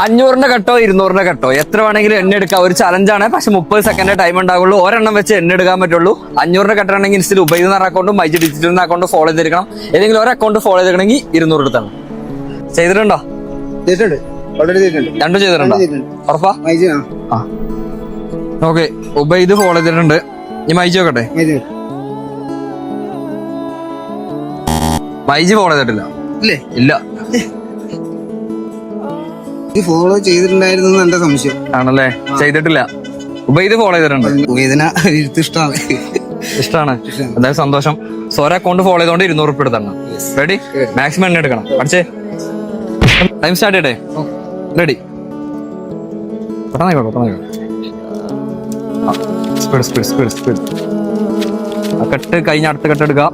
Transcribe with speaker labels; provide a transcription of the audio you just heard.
Speaker 1: 500 കട്ടോ 200 കട്ടോ എത്ര വേണമെങ്കിലും എണ്ണ എടുക്കാം. ഒരു ചലഞ്ചാണ്. പക്ഷെ 30 സെക്കൻഡ് ടൈം ഉണ്ടാവുള്ളൂ. ഒരെണ്ണം വെച്ച് എണ്ണ എടുക്കാൻ പറ്റുള്ളൂ. 500 കട്ടാണെങ്കിൽ ഇൻസ്റ്റയിൽ ഉപയോഗിക്കുന്ന അക്കൗണ്ടും മൈജി ഡിജിറ്റൽ അക്കൗണ്ട് ഫോളോ ചെയ്തിരിക്കണം. ഏതെങ്കിലും ഒരു അക്കൗണ്ട് ഫോളോ ചെയ്തിരിക്കണമെങ്കിൽ 200 എടുത്താണ്. ചെയ്തിട്ടുണ്ടോ? രണ്ടും ചെയ്തിട്ടുണ്ടോ? ഉറപ്പാ? ആ ഓക്കെ. ഉബൈദ് ഫോളോ ചെയ്തിട്ടുണ്ട്. ഈ മൈജി നോക്കട്ടെ. മൈജി ഫോളോ ചെയ്തിട്ടില്ല. ഇല്ല
Speaker 2: ഫോളോ ചെയ്തിട്ടുണ്ടായിരുന്നു എന്റെ സംശയം.
Speaker 1: ആണല്ലേ? ചെയ്തിട്ടില്ല. ഉബൈദ് ഫോളോ ചെയ്തിട്ടുണ്ട്. ഇഷ്ടമാണ്. എന്തായാലും സന്തോഷം. സോര അക്കൗണ്ട് ഫോളോ ചെയ്തോണ്ട് 200 ഉറുപ്പിക എടുത്തണം. റെഡി? മാക്സിമം എണ്ണ എടുക്കണം. പഠിച്ചേ. ടൈം സ്റ്റാർട്ട് ചെയ്യട്ടെ? റെഡി? സ്പീഡ് കട്ട് കഴിഞ്ഞ അടുത്ത കട്ട് എടുക്കാം.